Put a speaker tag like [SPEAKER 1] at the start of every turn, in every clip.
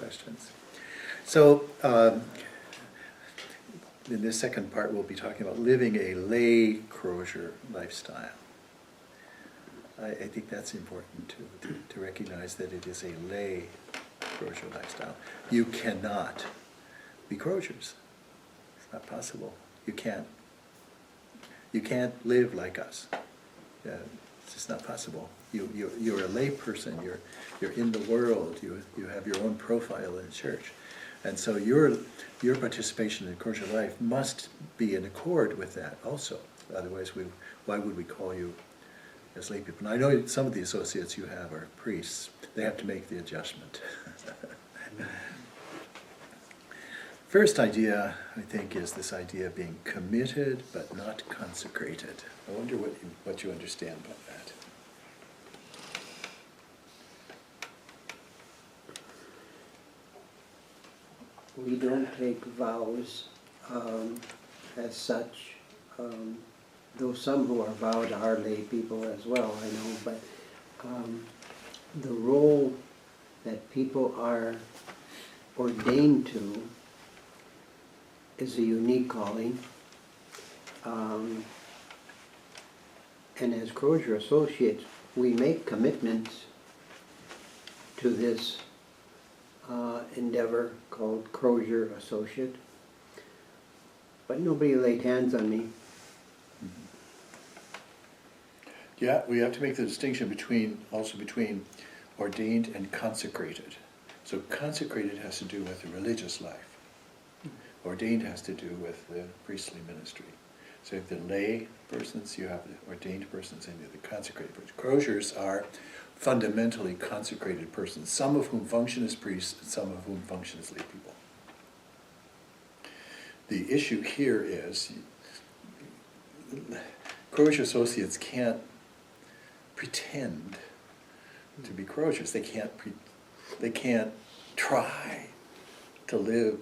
[SPEAKER 1] questions. So, in this second part, we'll be talking about living a lay Crosier lifestyle. I think that's important to recognize that it is a lay Crosier lifestyle. You cannot be Crosiers. It's not possible. You can't live like us. It's just not possible. You're a lay person. You're in the world. You have your own profile in the church, and so your participation in Crosier life must be in accord with that also. Otherwise, why would we call you as lay people? And I know some of the associates you have are priests. They have to make the adjustment. First idea, I think, is this idea of being committed but not consecrated. I wonder what you understand about that.
[SPEAKER 2] We don't take vows as such, though some who are vowed are lay people as well, I know, but the role that people are ordained to is a unique calling. And as Crosier associates, we make commitments to this endeavor called Crosier Associate, but nobody laid hands on me.
[SPEAKER 1] Yeah, we have to make the distinction between ordained and consecrated. So consecrated has to do with the religious life. Ordained has to do with the priestly ministry. So you have the lay persons, you have the ordained persons, and you have the consecrated persons. Crosiers are fundamentally consecrated persons, some of whom function as priests and some of whom function as lay people. The issue here is Crosier associates can't pretend to be Crosiers. They can't try to live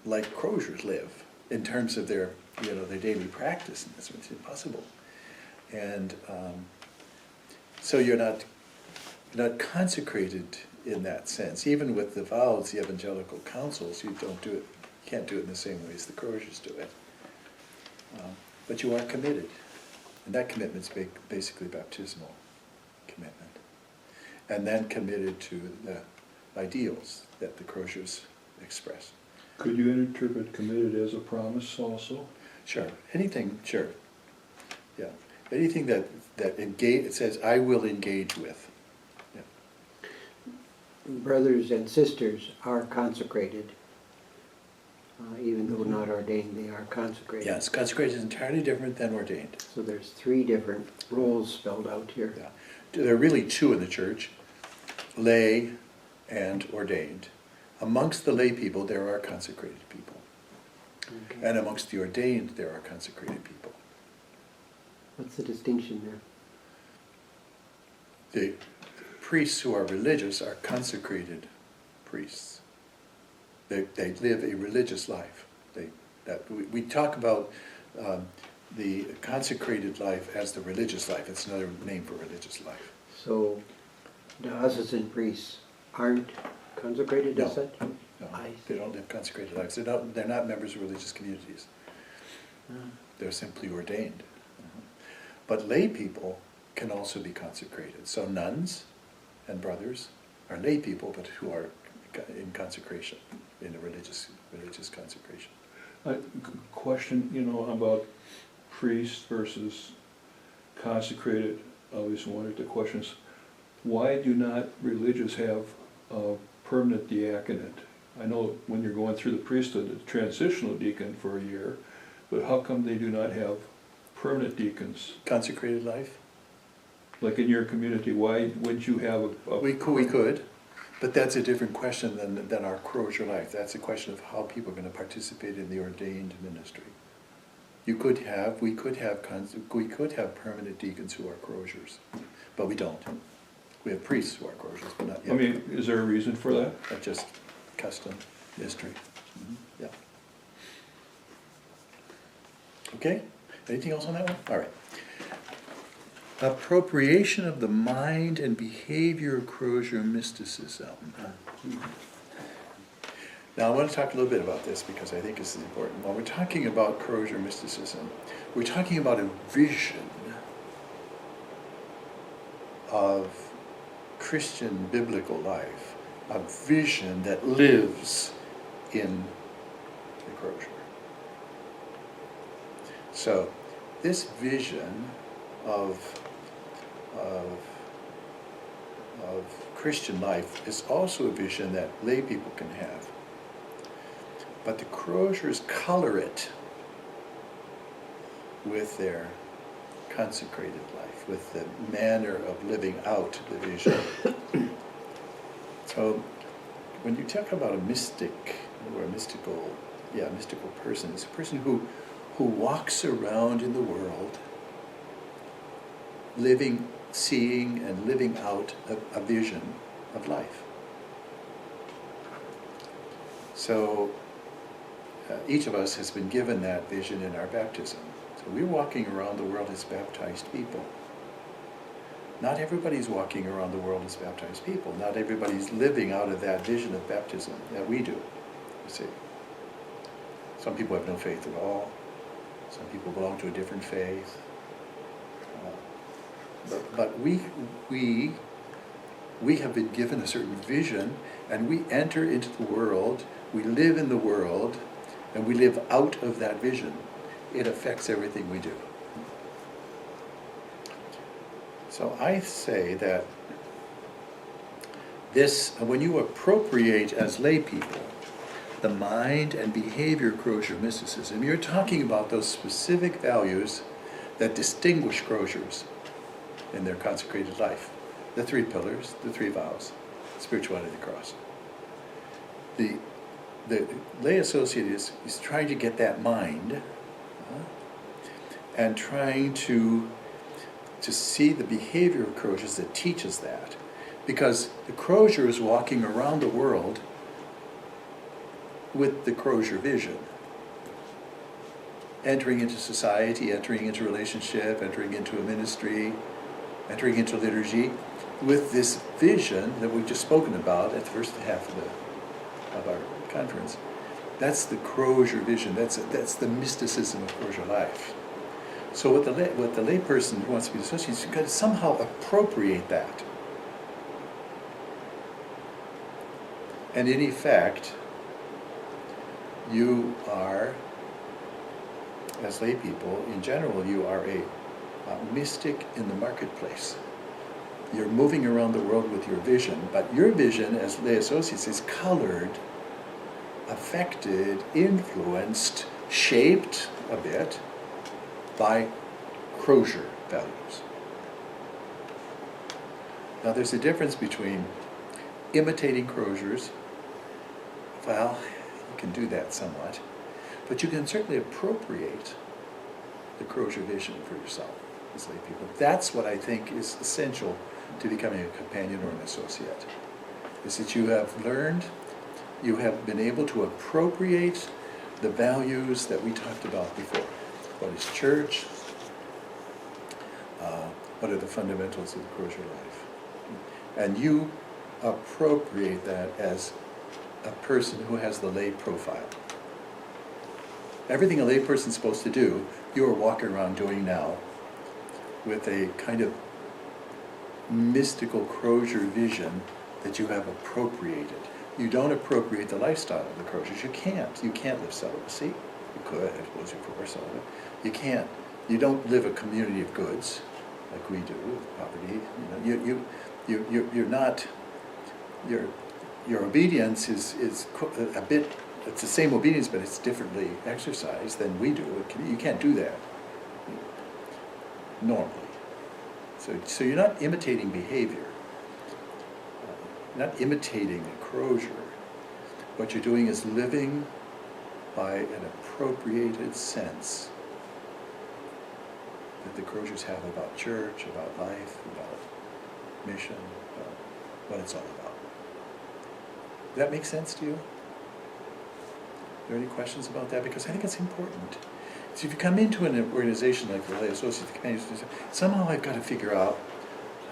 [SPEAKER 1] like Crosiers live in terms of their daily practice, and that's what's impossible. And so you're not consecrated in that sense. Even with the vows, the evangelical councils, you can't do it in the same way as the Crosiers do it. But you are committed, and that commitment's basically baptismal commitment, and then committed to the ideals that the Crosiers express.
[SPEAKER 3] Could you interpret committed as a promise also?
[SPEAKER 1] Sure. Anything, sure. Yeah. Anything that it says, I will engage with. Yeah.
[SPEAKER 2] Brothers and sisters are consecrated. Even though not ordained, they are consecrated.
[SPEAKER 1] Yes, consecrated is entirely different than ordained.
[SPEAKER 2] So there's three different roles spelled out here.
[SPEAKER 1] Yeah. There are really two in the church, lay and ordained. Amongst the lay people, there are consecrated people. Okay. And amongst the ordained, there are consecrated people.
[SPEAKER 2] What's the distinction there?
[SPEAKER 1] The priests who are religious are consecrated priests. They live a religious life. We talk about the consecrated life as the religious life. It's another name for religious life.
[SPEAKER 2] So diocesan priests aren't consecrated as such?
[SPEAKER 1] No, they don't live consecrated lives. They're not members of religious communities. They're simply ordained. But lay people can also be consecrated. So nuns and brothers are lay people, but who are in consecration, in a religious consecration.
[SPEAKER 3] Question, about priests versus consecrated. I always wondered the questions. Why do not religious have a permanent diaconate? I know when you're going through the priesthood, the transitional deacon for a year, but how come they do not have permanent deacons?
[SPEAKER 1] Consecrated life?
[SPEAKER 3] Like in your community, why wouldn't you have
[SPEAKER 1] We could, but that's a different question than our Crosier life. That's a question of how people are going to participate in the ordained ministry. We could have permanent deacons who are Crosiers, but we don't. We have priests who are Crosiers, but not yet.
[SPEAKER 3] I mean, is there a reason for that?
[SPEAKER 1] That's just custom, history. Yeah. Okay, anything else on that one? All right. Appropriation of the mind and behavior of Crosier mysticism. Now, I want to talk a little bit about this because I think this is important. When we're talking about Crosier mysticism, we're talking about a vision of Christian biblical life, a vision that lives in the Crosier. So, this vision of Christian life is also a vision that lay people can have. But the Crosiers color it with their consecrated life, with the manner of living out the vision. So when you talk about a mystic or a mystical person, it's a person who walks around in the world living, seeing and living out a vision of life. So each of us has been given that vision in our baptism. So we're walking around the world as baptized people. Not everybody's walking around the world as baptized people. Not everybody's living out of that vision of baptism that we do, you see. Some people have no faith at all. Some people belong to a different faith. But we have been given a certain vision, and we enter into the world, we live in the world, and we live out of that vision. It affects everything we do. So I say that this, when you appropriate as lay people the mind and behavior Crosier mysticism, you're talking about those specific values that distinguish Crosiers in their consecrated life. The 3 pillars, the 3 vows, spirituality of the cross. The lay associate is trying to get that mind and trying to see the behavior of Crosiers that teaches that. Because the Crosier is walking around the world with the Crosier vision. Entering into society, entering into relationship, entering into a ministry, entering into liturgy, with this vision that we've just spoken about at the first half of our conference. That's the Crosier vision. That's the mysticism of Crosier life. So what the lay person who wants to be associated is got to somehow appropriate that. And in effect, you are, as lay people, in general, you are a mystic in the marketplace. You're moving around the world with your vision, but your vision as lay associates is colored, affected, influenced, shaped a bit by Crosier values. Now there's a difference between imitating Crosiers. Well, you can do that somewhat, but you can certainly appropriate the Crosier vision for yourself as lay people. That's what I think is essential to becoming a companion or an associate, is that you have learned, you have been able to appropriate the values that we talked about before. What is church? What are the fundamentals of the Crosier life? And you appropriate that as a person who has the lay profile. Everything a lay person's supposed to do, you are walking around doing now with a kind of mystical Crosier vision that you have appropriated. You don't appropriate the lifestyle of the Crosiers. You can't. You can't live celibacy. You could, I suppose, if you were celibate. You can't. You don't live a community of goods like we do with poverty. You're not. Your obedience is a bit. It's the same obedience, but it's differently exercised than we do. You can't do that normally. So you're not imitating behavior. You're not imitating a Crosier. What you're doing is living by an appropriated sense that the Crosiers have about church, about life, about mission, about what it's all about. Does that make sense to you? Are there any questions about that? Because I think it's important. So if you come into an organization like the Lay Associates, the Companions, somehow I've got to figure out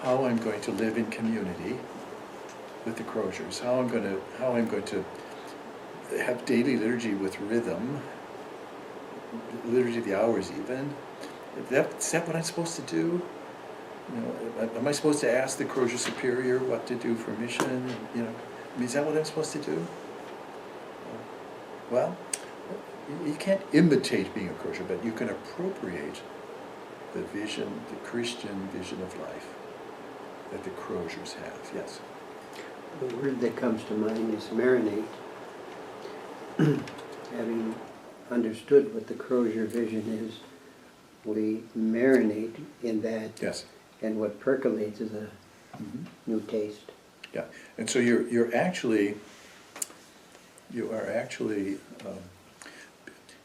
[SPEAKER 1] how I'm going to live in community with the Crosiers, how I'm going to have daily liturgy with rhythm, liturgy of the hours even. Is that what I'm supposed to do? You know, am I supposed to ask the Crozier Superior what to do for mission? And, you know, I mean, is that what I'm supposed to do? Well, you can't imitate being a Crozier, but you can appropriate the vision, the Christian vision of life that the Croziers have. Yes.
[SPEAKER 2] The word that comes to mind is marinate. Having understood what the Crosier vision is, we marinate in that,
[SPEAKER 1] Yes.
[SPEAKER 2] and what percolates is a
[SPEAKER 1] Mhm.
[SPEAKER 2] new taste.
[SPEAKER 1] Yeah, and so you are actually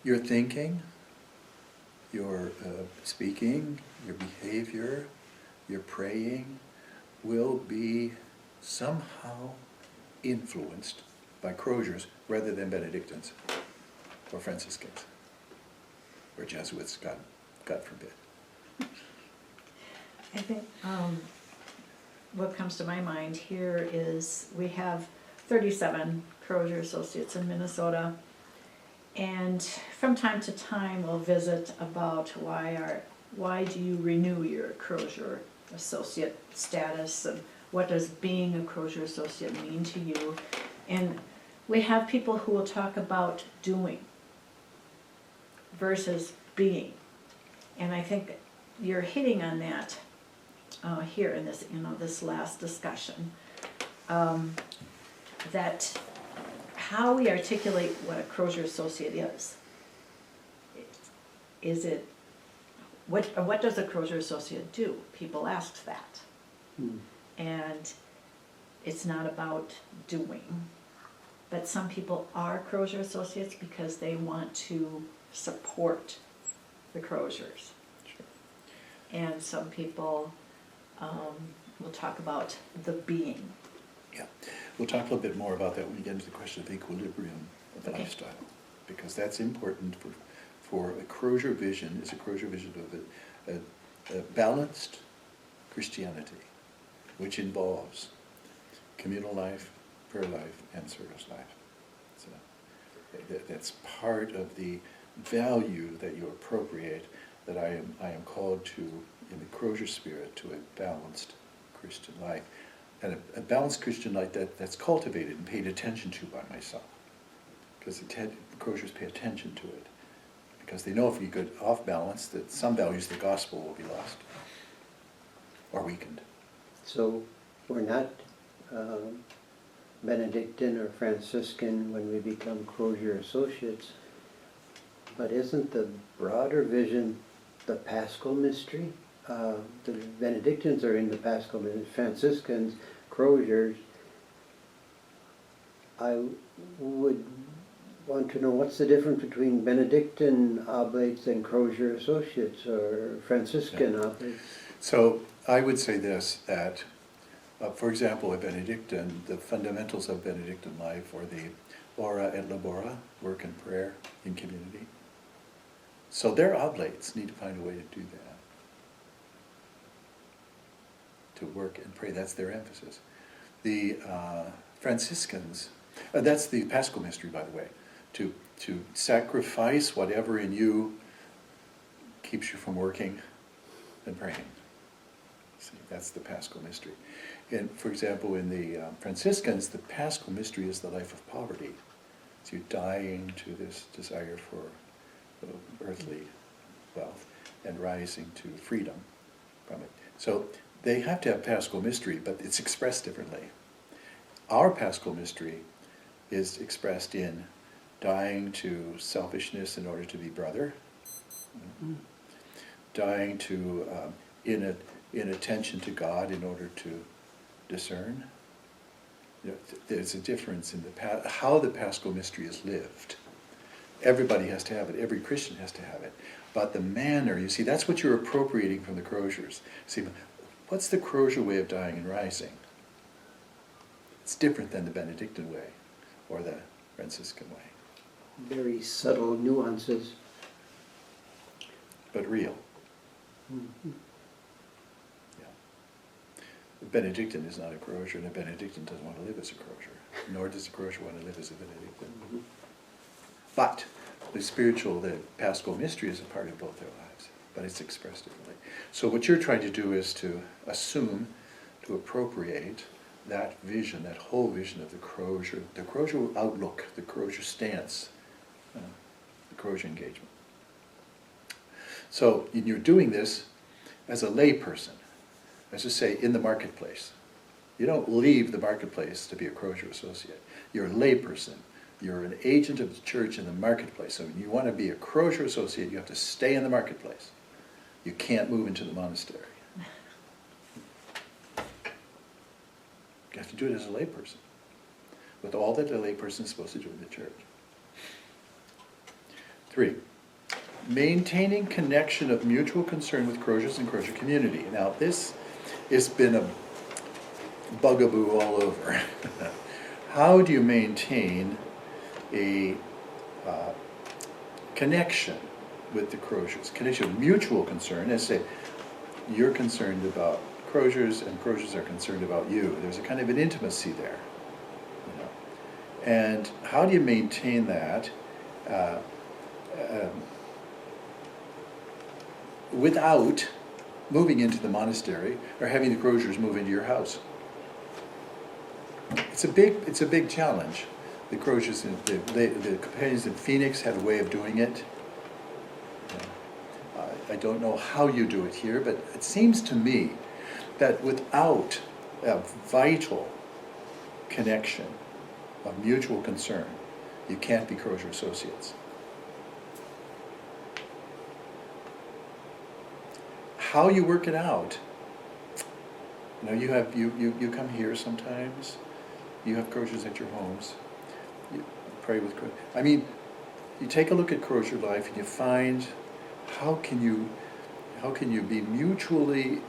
[SPEAKER 1] your thinking, your speaking, your behavior, your praying will be somehow influenced by Croziers rather than Benedictines or Franciscans or Jesuits, God forbid.
[SPEAKER 4] I think what comes to my mind here is we have 37 Crosier Associates in Minnesota, and from time to time we'll visit about why do you renew your Crosier Associate status, and what does being a Crosier Associate mean to you? And we have people who will talk about doing versus being, and I think you're hitting on that here in this, this last discussion, that how we articulate what a Crosier Associate is. Is it, what does a Crosier Associate do? People ask that. And it's not about doing. But some people are Crosier Associates because they want to support the Crosiers. And some people will talk about the being.
[SPEAKER 1] Yeah, we'll talk a little bit more about that when we get into the question of equilibrium of
[SPEAKER 4] Okay.
[SPEAKER 1] lifestyle, because that's important for a Crosier vision. Is a Crosier vision of a balanced Christianity, which involves communal life, prayer life, and service life. So that's part of the value that you appropriate, that I am called to in the Crosier spirit, to a balanced Christian life. And a balanced Christian life that's cultivated and paid attention to by myself. Because the Croziers pay attention to it. Because they know if you get off balance, that some values of the gospel will be lost or weakened.
[SPEAKER 2] So we're not Benedictine or Franciscan when we become Crosier Associates, but isn't the broader vision the Paschal mystery? The Benedictines are in the Paschal mystery, Franciscans, Crosiers. I would want to know what's the difference between Benedictine oblates and Crosier Associates or Franciscan oblates?
[SPEAKER 1] So I would say this, that, for example, a Benedictine, the fundamentals of Benedictine life, or the ora et labora, work and prayer in community. So their oblates need to find a way to do that. To work and pray, that's their emphasis. The Franciscans, that's the Paschal mystery, by the way, to sacrifice whatever in you keeps you from working and praying. See, that's the Paschal mystery. And for example, in the Franciscans, the Paschal mystery is the life of poverty. It's you dying to this desire for earthly wealth and rising to freedom from it. So they have to have Paschal mystery, but it's expressed differently. Our Paschal mystery is expressed in dying to selfishness in order to be brother, dying to in attention to God in order to discern. You know, there's a difference in how the Paschal mystery is lived. Everybody has to have it. Every Christian has to have it. But the manner, you see, that's what you're appropriating from the Croziers. See, what's the Crozier way of dying and rising? It's different than the Benedictine way or the Franciscan way.
[SPEAKER 2] Very subtle nuances.
[SPEAKER 1] But real.
[SPEAKER 2] Mm-hmm.
[SPEAKER 1] Yeah. A Benedictine is not a Crozier, and a Benedictine doesn't want to live as a Crozier, nor does a Crozier want to live as a Benedictine.
[SPEAKER 2] Mm-hmm.
[SPEAKER 1] But the spiritual, the Paschal mystery is a part of both their lives, but it's expressed differently. So what you're trying to do is to assume, to appropriate that vision, that whole vision of the Crosier outlook, the Crosier stance, the Crosier engagement. So you're doing this as a layperson, as I say, in the marketplace. You don't leave the marketplace to be a Crosier associate. You're a layperson. You're an agent of the church in the marketplace. So when you want to be a Crosier associate, you have to stay in the marketplace. You can't move into the monastery. You have to do it as a layperson, with all that a layperson is supposed to do in the church. 3, maintaining connection of mutual concern with Crosiers and Crosier community. Now this has been a bugaboo all over. How do you maintain a connection with the Crosiers? Connection of mutual concern, as say, you're concerned about Crosiers and Crosiers are concerned about you. There's a kind of an intimacy there, you know. And how do you maintain that without moving into the monastery or having the Crosiers move into your house? It's a big challenge. The Crosiers, the companions in Phoenix had a way of doing it. I don't know how you do it here, but it seems to me that without a vital connection of mutual concern, you can't be Crosier associates. How you work it out, you know, you come here sometimes, you have Crosiers at your homes, you pray with Crosier. I mean, you take a look at Crosier life and you find how can you be mutually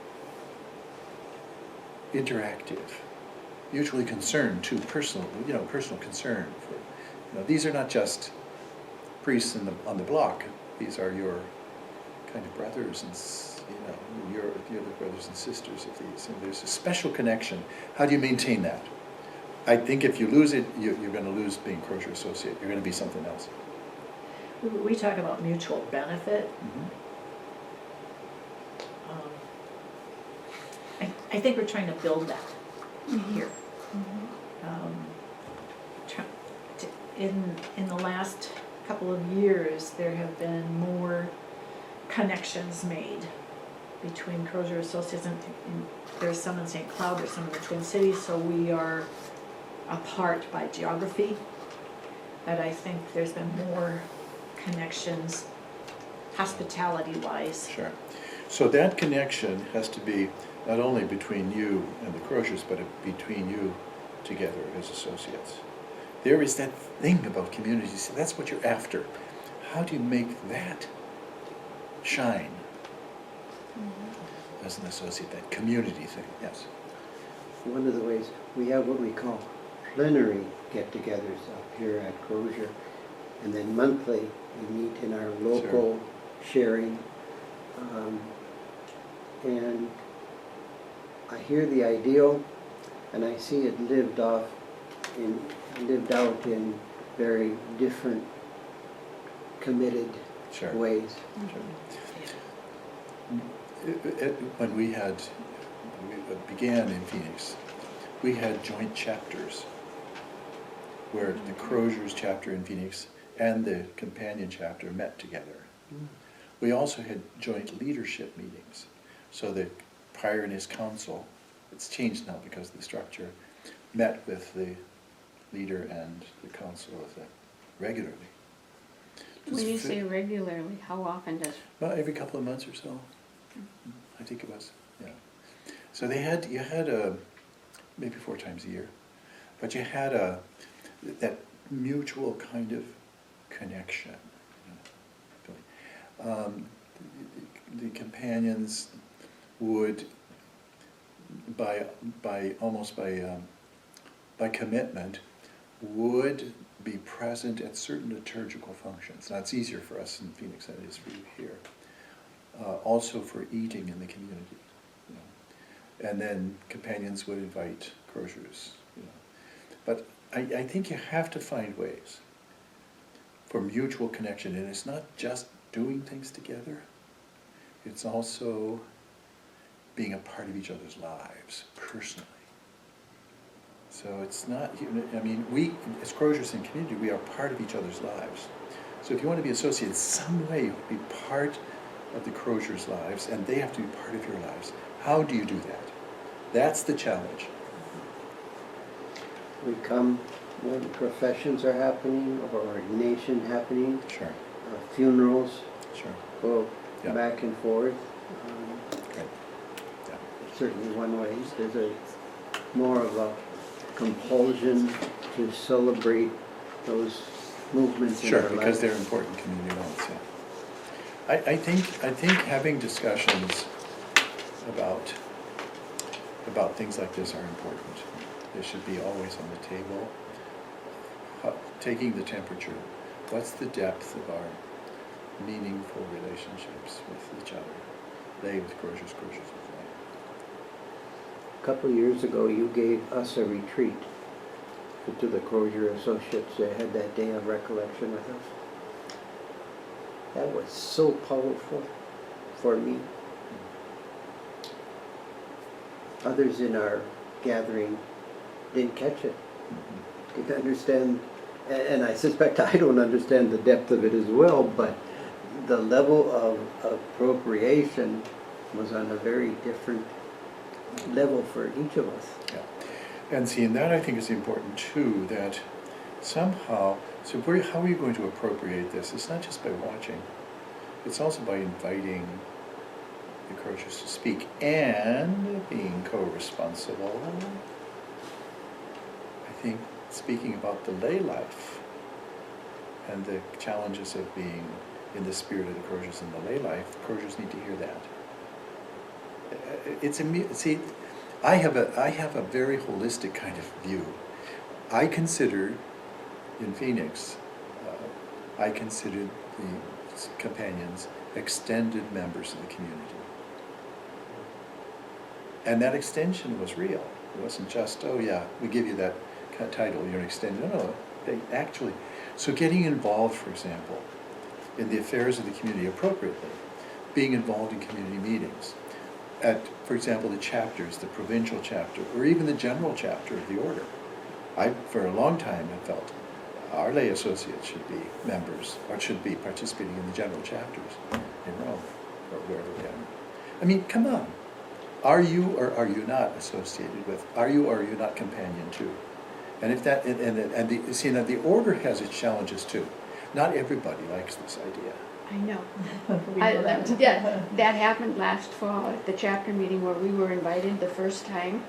[SPEAKER 1] interactive, mutually concerned to personal concern for, these are not just priests on the block. These are your kind of brothers and you're the brothers and sisters of these. And there's a special connection. How do you maintain that? I think if you lose it, you're going to lose being Crosier associate. You're going to be something else.
[SPEAKER 4] We talk about mutual benefit.
[SPEAKER 1] Mm-hmm.
[SPEAKER 4] I think we're trying to build that here. In the last couple of years, there have been more connections made between Crosier associates, and there's some in St. Cloud, there's some in the Twin Cities, so we are apart by geography. But I think there's been more connections, hospitality-wise.
[SPEAKER 1] Sure. So that connection has to be not only between you and the Crosiers, but between you together as associates. There is that thing about communities. That's what you're after. How do you make that shine as an associate? That community thing. Yes.
[SPEAKER 2] One of the ways, we have what we call plenary get-togethers up here at Crosier, and then monthly we meet in our local sharing, and I hear the ideal and I see it lived out in very different committed ways.
[SPEAKER 1] When we began in Phoenix, we had joint chapters where the Crosiers chapter in Phoenix and the companion chapter met together. We also had joint leadership meetings. So the prior and his council, it's changed now because of the structure, met with the leader and the council of the regularly.
[SPEAKER 5] When you say regularly, how often does?
[SPEAKER 1] Well, every couple of months or so. I think it was, yeah. So you had maybe 4 times a year, but you had that mutual kind of connection. The companions would, by commitment, would be present at certain liturgical functions. Now it's easier for us in Phoenix than it is for you here. Also for eating in the community, and then companions would invite Crosiers, But I think you have to find ways for mutual connection. And it's not just doing things together, it's also being a part of each other's lives personally. So it's not, I mean, we, as Croziers in community, we are part of each other's lives. So if you want to be associated some way, you have to be part of the Croziers' lives, and they have to be part of your lives. How do you do that? That's the challenge.
[SPEAKER 2] We come when professions are happening or ordination happening,
[SPEAKER 1] Sure,
[SPEAKER 2] funerals,
[SPEAKER 1] sure.
[SPEAKER 2] go
[SPEAKER 1] Yeah.
[SPEAKER 2] back and forth.
[SPEAKER 1] Great. Yeah.
[SPEAKER 2] Certainly one way. There's a more of a compulsion to celebrate those movements in
[SPEAKER 1] Sure,
[SPEAKER 2] our
[SPEAKER 1] because
[SPEAKER 2] lives.
[SPEAKER 1] they're important community events, yeah. I think having discussions about things like this are important. They should be always on the table. Taking the temperature, what's the depth of our meaningful relationships with each other? They with Croziers, Croziers with them.
[SPEAKER 2] A couple of years ago, you gave us a retreat to the Crosier Associates. They had that day of recollection with us. That was so powerful for me. Others in our gathering didn't catch it, didn't understand, and I suspect I don't understand the depth of it as well, but the level of appropriation was on a very different level for each of us.
[SPEAKER 1] Yeah. And see, and that I think is important too, that somehow, so how are you going to appropriate this? It's not just by watching, it's also by inviting the Croziers to speak and being co-responsible. I think speaking about the lay life and the challenges of being in the spirit of the Croziers in the lay life, the Croziers need to hear that. See, I have a very holistic kind of view. I consider, in Phoenix, I considered the companions extended members of the community. And that extension was real. It wasn't just, oh yeah, we give you that title, you're an extended. No, they actually, so getting involved, for example, in the affairs of the community appropriately, being involved in community meetings, at, for example, the chapters, the provincial chapter, or even the general chapter of the order. I, for a long time, have felt our lay associates should be members, or should be participating in the general chapters in Rome, or wherever they are. I mean, come on. Are you or are you not associated with, are you or are you not companion to? And if that, see, now the order has its challenges too. Not everybody likes this idea.
[SPEAKER 5] I know.
[SPEAKER 4] We know that.
[SPEAKER 5] That happened last fall at the chapter meeting where we were invited the first time.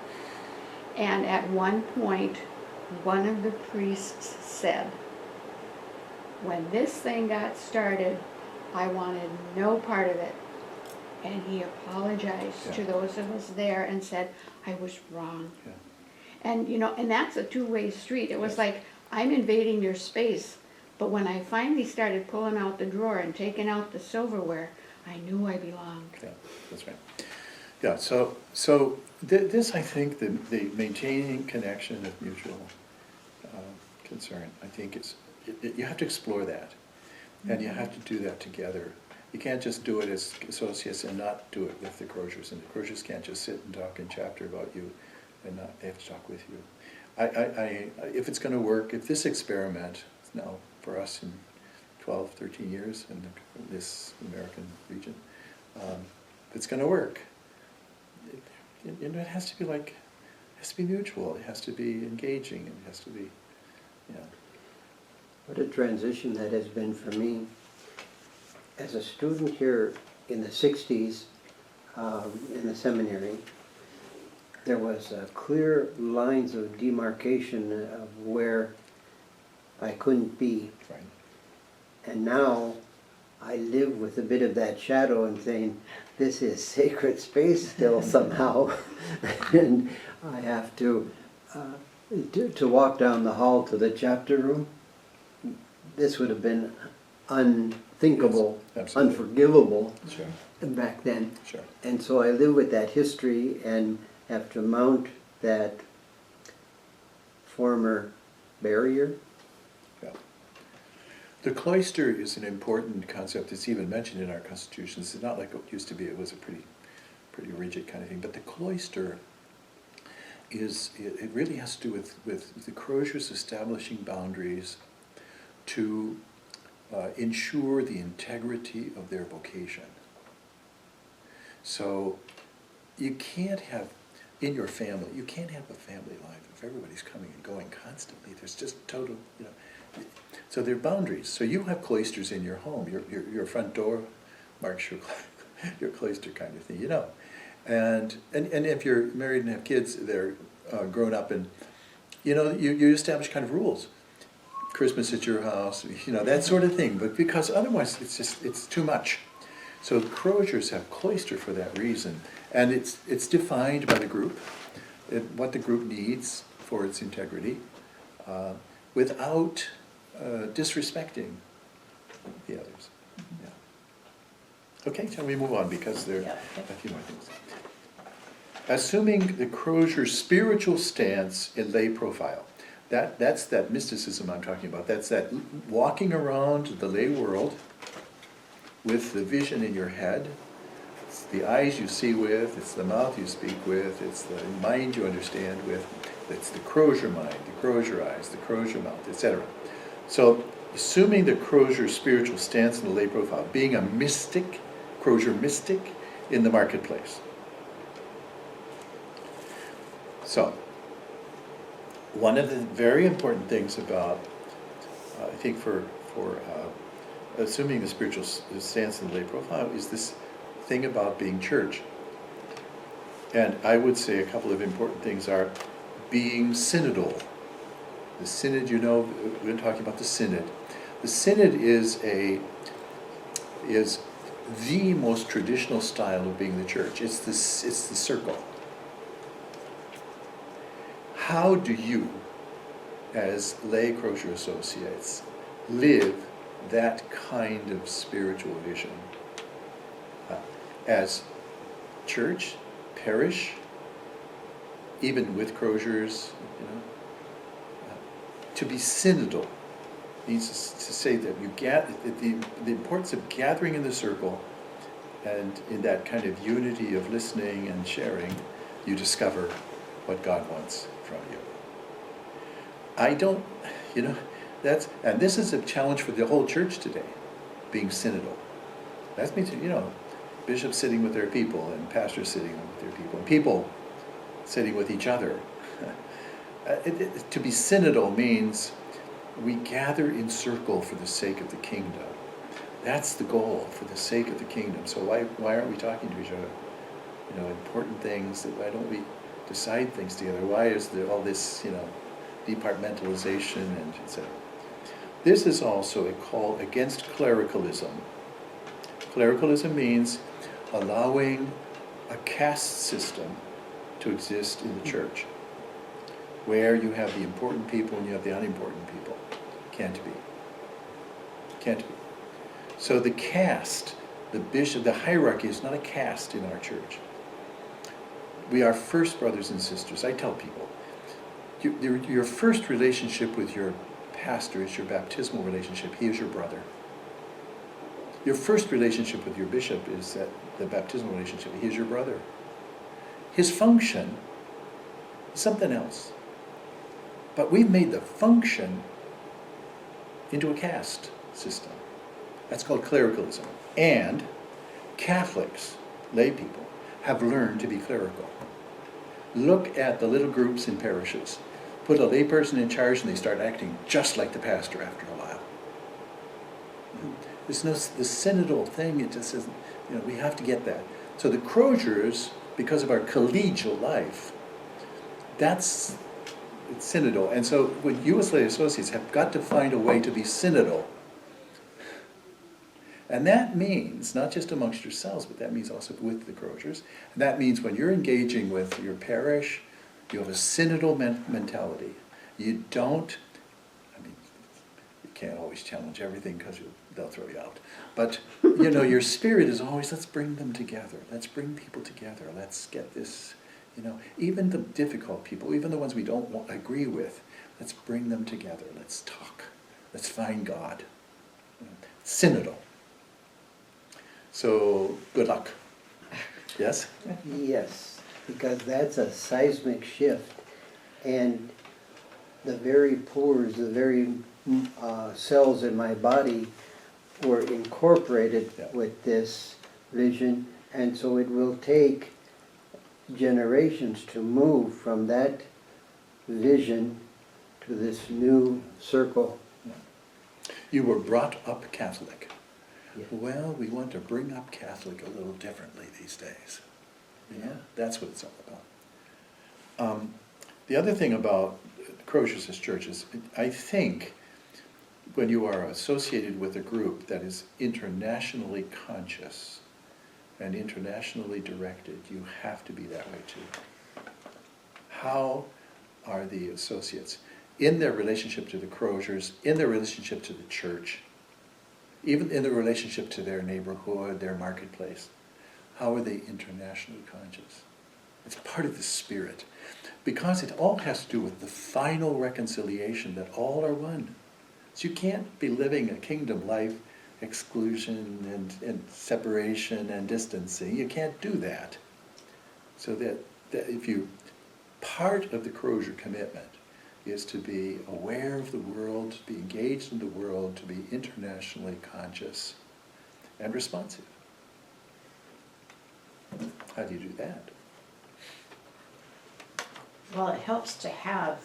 [SPEAKER 5] And at one point, one of the priests said, when this thing got started, I wanted no part of it. And he apologized to those of us there and said, I was wrong.
[SPEAKER 1] Yeah.
[SPEAKER 5] And you know, and that's a two-way street. It was
[SPEAKER 1] Yes.
[SPEAKER 5] like, I'm invading your space, but when I finally started pulling out the drawer and taking out the silverware, I knew I belonged.
[SPEAKER 1] Yeah, that's right. Yeah, so this, I think, the maintaining connection of mutual concern, I think you have to explore that, and you have to do that together. You can't just do it as associates and not do it with the Croziers, and the Croziers can't just sit and talk in chapter about you, and not, they have to talk with you. If it's going to work, if this experiment, now for us in 12, 13 years in this American region, if it's going to work, it has to be like, it has to be mutual, it has to be engaging, it has to be, yeah.
[SPEAKER 2] What a transition that has been for me. As a student here in the 60s, in the seminary, there was clear lines of demarcation of where I couldn't be.
[SPEAKER 1] Right.
[SPEAKER 2] And now I live with a bit of that shadow and saying, this is sacred space still somehow. And I have to walk down the hall to the chapter room. This would have been unthinkable,
[SPEAKER 1] Yes, absolutely.
[SPEAKER 2] unforgivable
[SPEAKER 1] Sure,
[SPEAKER 2] back then.
[SPEAKER 1] sure.
[SPEAKER 2] And so I live with that history and have to mount that former barrier.
[SPEAKER 1] Yeah. The cloister is an important concept. It's even mentioned in our constitutions. It's not like it used to be. It was a pretty rigid kind of thing. But the cloister it really has to do with the Croziers establishing boundaries to ensure the integrity of their vocation. So you can't have, in your family, you can't have a family life if everybody's coming and going constantly. There's just total, so there are boundaries. So you have cloisters in your home. Your front door marks your cloister kind of thing, And if you're married and have kids, they're grown up, and you establish kind of rules. Christmas at your house, that sort of thing. But because otherwise, it's too much. So Croziers have cloister for that reason, and it's defined by the group, what the group needs for its integrity, without disrespecting the others. Yeah. Okay, shall we move on, because there are a few more things. Assuming the Crozier's spiritual stance in lay profile. That's that mysticism I'm talking about. That's that walking around the lay world with the vision in your head. It's the eyes you see with, it's the mouth you speak with, it's the mind you understand with, it's the Crozier mind, the Crozier eyes, the Crozier mouth, etc. So, assuming the Crozier's spiritual stance in the lay profile, being a mystic, Crozier mystic in the marketplace. So, one of the very important things about, I think for assuming the spiritual stance in the lay profile is this thing about being church. And I would say a couple of important things are being synodal. The synod, we've been talking about the synod. The synod is the most traditional style of being the church. It's the circle. How do you, as lay Crozier associates, live that kind of spiritual vision? As church, parish, even with Croziers, to be synodal means to say that you get the importance of gathering in the circle, and in that kind of unity of listening and sharing, you discover what God wants from you. And this is a challenge for the whole church today, being synodal. That means, bishops sitting with their people, and pastors sitting with their people, and people sitting with each other. To be synodal means we gather in circle for the sake of the kingdom. That's the goal, for the sake of the kingdom. So why aren't we talking to each other? Important things. Why don't we decide things together? Why is there all this, departmentalization and etc.? This is also a call against clericalism. Clericalism means allowing a caste system to exist in the church, where you have the important people and you have the unimportant people. Can't be. Can't be. So the caste, the bishop, the hierarchy is not a caste in our church. We are first brothers and sisters. I tell people, your first relationship with your pastor is your baptismal relationship. He is your brother. Your first relationship with your bishop is the baptismal relationship. He is your brother. His function is something else. But we've made the function into a caste system. That's called clericalism. And Catholics, lay people, have learned to be clerical. Look at the little groups in parishes. Put a layperson in charge and they start acting just like the pastor after a while. There's no the synodal thing, it just isn't, we have to get that. So the Croziers, because of our collegial life, it's synodal. And so when you as lay associates have got to find a way to be synodal. And that means, not just amongst yourselves, but that means also with the Croziers. And that means when you're engaging with your parish, you have a synodal mentality. You don't, you can't always challenge everything because they'll throw you out. But, your spirit is always, let's bring them together. Let's bring people together. Let's get this, even the difficult people, even the ones we don't agree with, let's bring them together. Let's talk. Let's find God. synodal. So, good luck. Yes?
[SPEAKER 2] Yes, because that's a seismic shift, and the very pores, the very cells in my body were incorporated
[SPEAKER 1] Yeah.
[SPEAKER 2] with this vision, and so it will take generations to move from that vision to this new circle.
[SPEAKER 1] You were brought up Catholic.
[SPEAKER 2] Yeah.
[SPEAKER 1] Well, we want to bring up Catholic a little differently these days. Yeah, that's what it's all about. The other thing about Crosier's church is, I think, when you are associated with a group that is internationally conscious and internationally directed, you have to be that way too. How are the associates in their relationship to the Crosiers, in their relationship to the church, even in their relationship to their neighborhood, their marketplace? How are they internationally conscious? It's part of the spirit. Because it all has to do with the final reconciliation that all are one. So you can't be living a kingdom life, exclusion and separation and distancing. You can't do that. So that if you, part of the Crosier commitment is to be aware of the world, to be engaged in the world, to be internationally conscious and responsive. How do you do that?
[SPEAKER 4] Well, it helps to have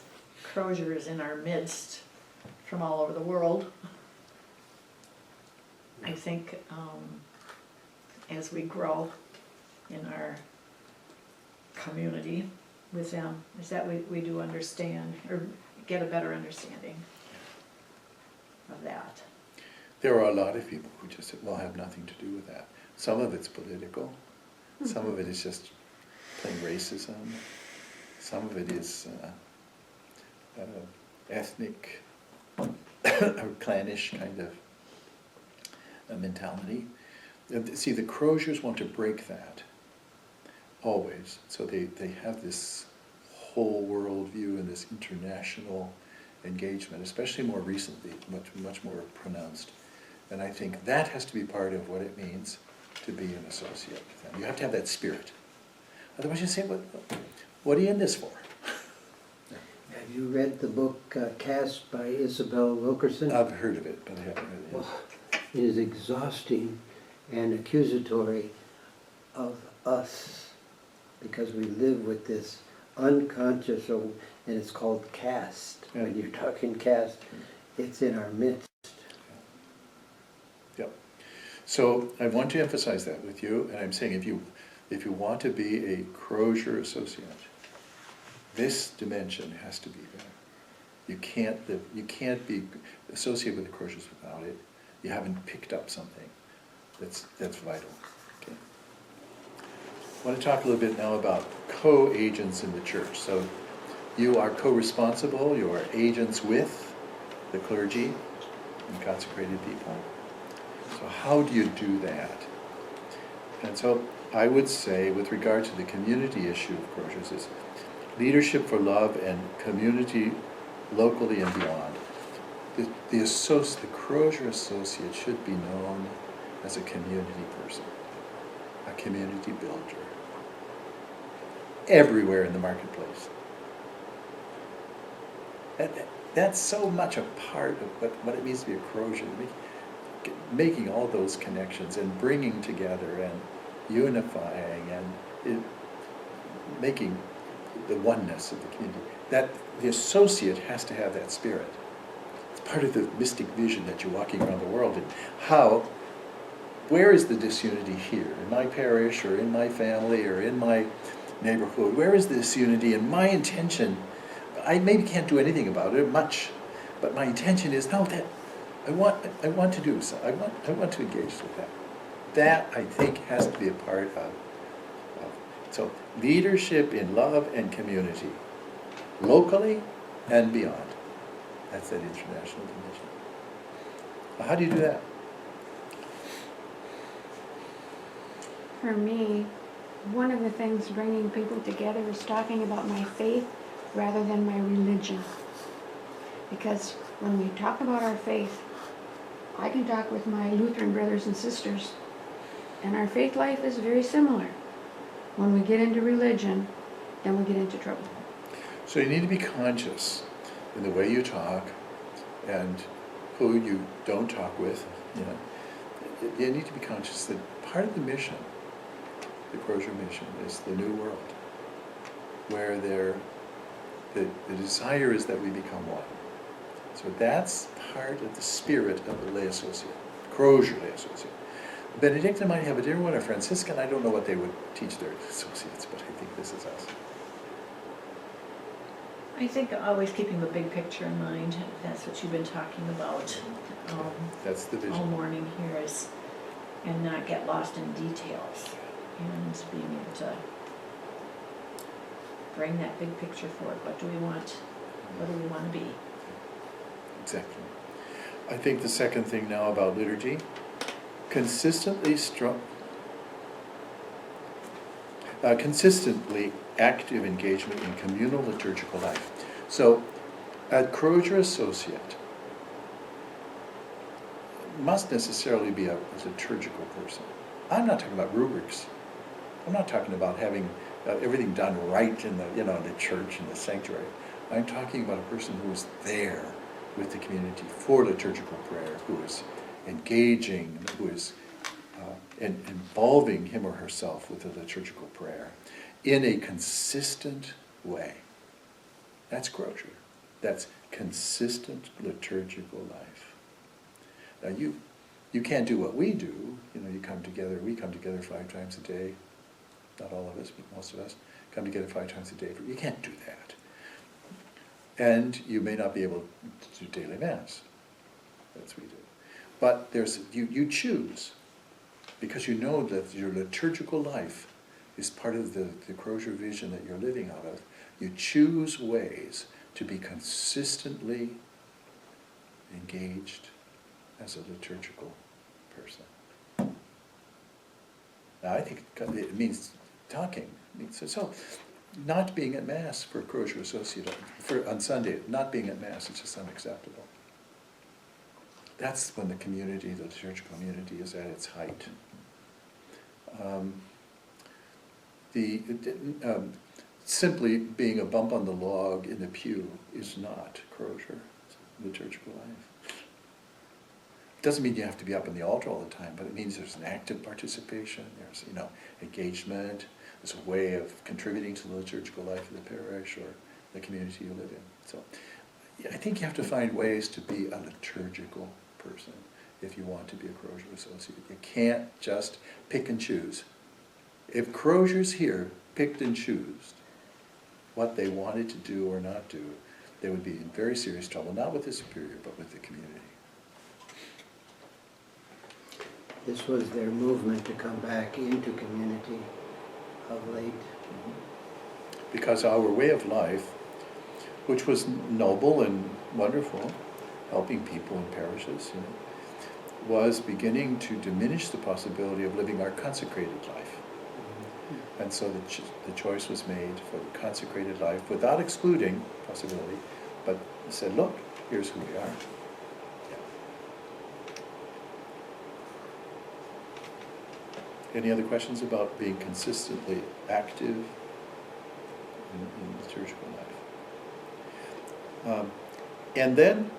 [SPEAKER 4] Crosiers in our midst from all over the world. I think as we grow in our community with them, is that we do understand, or get a better understanding of that.
[SPEAKER 1] There are a lot of people who just will have nothing to do with that. Some of it's political. Some of it is just plain racism. Some of it is ethnic or clannish kind of mentality. See, the Crosiers want to break that, always. So they have this whole world view and this international engagement, especially more recently, much more pronounced. And I think that has to be part of what it means to be an associate with them. You have to have that spirit. Otherwise you say, what are you in this for?
[SPEAKER 2] Have you read the book Cast by Isabel Wilkerson?
[SPEAKER 1] I've heard of it, but I haven't read it.
[SPEAKER 2] Well, it is exhausting and accusatory of us, because we live with this unconscious, and it's called caste.
[SPEAKER 1] Yeah.
[SPEAKER 2] When you're talking caste, it's in our midst.
[SPEAKER 1] Yep. So I want to emphasize that with you, and I'm saying if you want to be a Crosier associate, this dimension has to be there. You can't be associated with the Crosiers without it. You haven't picked up something that's vital. Okay. I want to talk a little bit now about co-agents in the church. So you are co-responsible, you are agents with the clergy and consecrated people. So how do you do that? And so I would say, with regard to the community issue of Crosiers, is leadership for love and community locally and beyond. The Crosier associate should be known as a community person, a community builder, everywhere in the marketplace. That's so much a part of what it means to be a Crosier, making all those connections and bringing together and unifying and making the oneness of the community. That the associate has to have that spirit. It's part of the mystic vision that you're walking around the world in. Where is the disunity here? In my parish or in my family or in my neighborhood? Where is the disunity? And my intention, I maybe can't do anything about it much, but my intention is, no, that I want to do so. I want to engage with that. That, I think, has to be a part of so leadership in love and community, locally and beyond. That's that international dimension. How do you do that?
[SPEAKER 5] For me, one of the things bringing people together is talking about my faith rather than my religion. Because when we talk about our faith, I can talk with my Lutheran brothers and sisters, and our faith life is very similar. When we get into religion, then we get into trouble.
[SPEAKER 1] So you need to be conscious in the way you talk and who you don't talk with. You know, you need to be conscious that part of the mission, the Crosier mission, is the new world, where the desire is that we become one. So that's part of the spirit of the lay associate, Crosier lay associate. Benedictine might have a different one, or Franciscan, I don't know what they would teach their associates, but I think this is us.
[SPEAKER 4] I think always keeping the big picture in mind, that's what you've been talking about
[SPEAKER 1] That's the
[SPEAKER 4] all
[SPEAKER 1] vision.
[SPEAKER 4] morning here is, and not get lost in details, and being able to bring that big picture forward. What do we want? What do we want to be?
[SPEAKER 1] Exactly. I think the second thing now about liturgy, consistently active engagement in communal liturgical life. So, a Crosier associate must necessarily be a liturgical person. I'm not talking about rubrics. I'm not talking about having everything done right in the church, in the sanctuary. I'm talking about a person who is there with the community for liturgical prayer, who is engaging, who is involving him or herself with the liturgical prayer in a consistent way. That's Crosier. That's consistent liturgical life. Now you can't do what we do. We come together 5 times a day. Not all of us, but most of us come together 5 times a day. You can't do that. And you may not be able to do daily mass. That's what we do. But you choose, because you know that your liturgical life is part of the Crosier vision that you're living out of. You choose ways to be consistently engaged as a liturgical person. Now, I think it means talking. So not being at Mass for a Crosier associate on Sunday, not being at Mass is just unacceptable. That's when the liturgical community is at its height. Simply being a bump on the log in the pew is not Crosier liturgical life. It doesn't mean you have to be up on the altar all the time, but it means there's an active participation, there's engagement, there's a way of contributing to the liturgical life of the parish or the community you live in. So I think you have to find ways to be a liturgical person if you want to be a Crosier associate. You can't just pick and choose. If Crosiers here picked and chose what they wanted to do or not do, they would be in very serious trouble, not with the superior, but with the community.
[SPEAKER 2] This was their movement to come back into community of late.
[SPEAKER 1] Because our way of life, which was noble and wonderful, helping people in parishes, was beginning to diminish the possibility of living our consecrated life. And so the choice was made for the consecrated life without excluding possibility, but said, look, here's who we are. Any other questions about being consistently active in liturgical life? And then,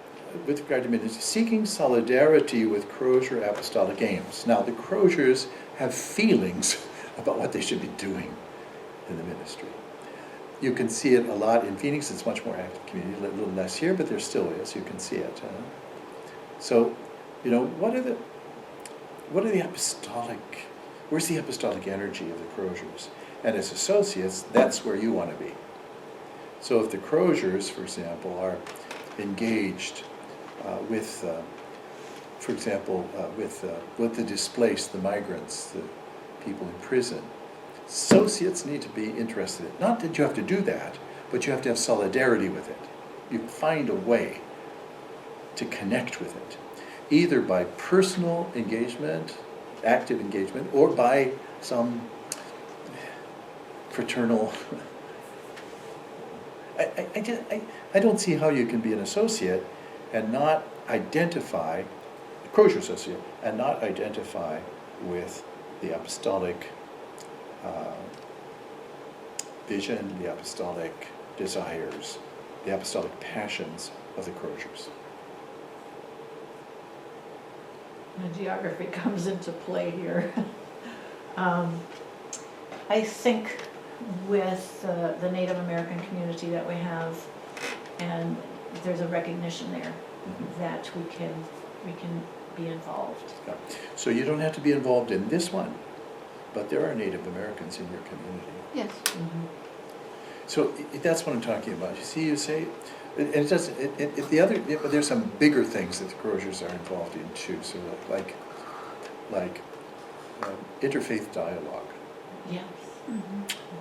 [SPEAKER 1] with regard to ministry, seeking solidarity with Crosier apostolic aims. Now, the Crosiers have feelings about what they should be doing in the ministry. You can see it a lot in Phoenix. It's much more active community, a little less here, but there still is. You can see it. So, what are the apostolic? Where's the apostolic energy of the Crosiers? And as associates, that's where you want to be. So if the Crosiers, for example, are engaged with the displaced, the migrants, the people in prison, associates need to be interested in. Not that you have to do that, but you have to have solidarity with it. You find a way to connect with it, either by personal engagement, active engagement, or by some fraternal. I don't see how you can be an associate and not identify Crosier associate, and not identify with the apostolic vision, the apostolic desires, the apostolic passions of the Crosiers.
[SPEAKER 4] And geography comes into play here. I think with the Native American community that we have, and there's a recognition there that we can be involved.
[SPEAKER 1] Yeah. So you don't have to be involved in this one, but there are Native Americans in your community.
[SPEAKER 5] Yes.
[SPEAKER 1] So that's what I'm talking about. You see, you say, and it does. But there's some bigger things that the Crosiers are involved in too. So like interfaith dialogue.
[SPEAKER 4] Yes.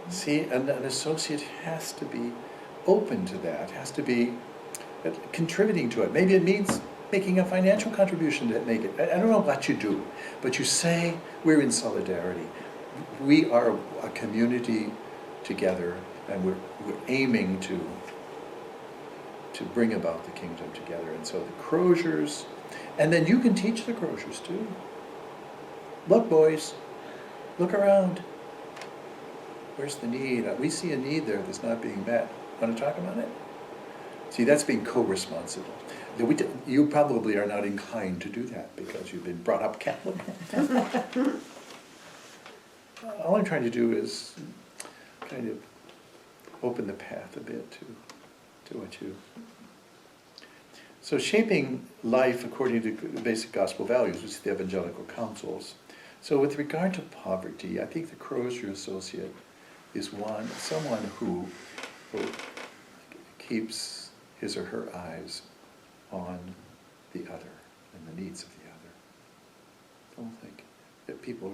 [SPEAKER 1] See, an associate has to be open to that. Has to be contributing to it. Maybe it means making a financial contribution to make it. I don't know what you do, but you say we're in solidarity. We are a community together, and we're aiming to bring about the kingdom together. And so the Crosiers, and then you can teach the Crosiers too. Look, boys, look around. Where's the need? We see a need there that's not being met. Want to talk about it? See, that's being co-responsible. You probably are not inclined to do that because you've been brought up Catholic. All I'm trying to do is kind of open the path a bit to what you... So shaping life according to basic gospel values, which is the evangelical counsels. So with regard to poverty, I think the Crosier associate is someone who keeps his or her eyes on the other and the needs of the other. I don't think that people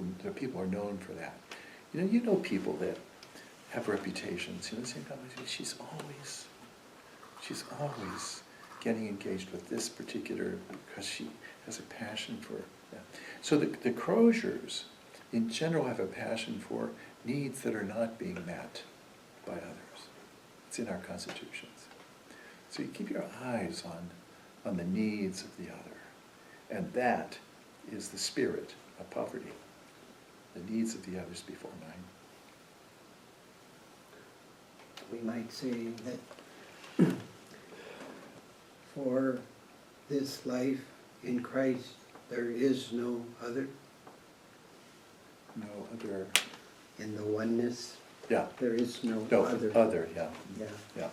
[SPEAKER 1] are known for that. You know people that have reputations. She's always getting engaged with this particular, because she has a passion for that. So the Crosiers, in general, have a passion for needs that are not being met by others. It's in our constitutions. So you keep your eyes on the needs of the other. And that is the spirit of poverty. The needs of the others before mine.
[SPEAKER 2] We might say that for this life in Christ, there is no other.
[SPEAKER 1] No other.
[SPEAKER 2] In the oneness,
[SPEAKER 1] Yeah.
[SPEAKER 2] there is no
[SPEAKER 1] Other,
[SPEAKER 2] Yeah.
[SPEAKER 1] yeah.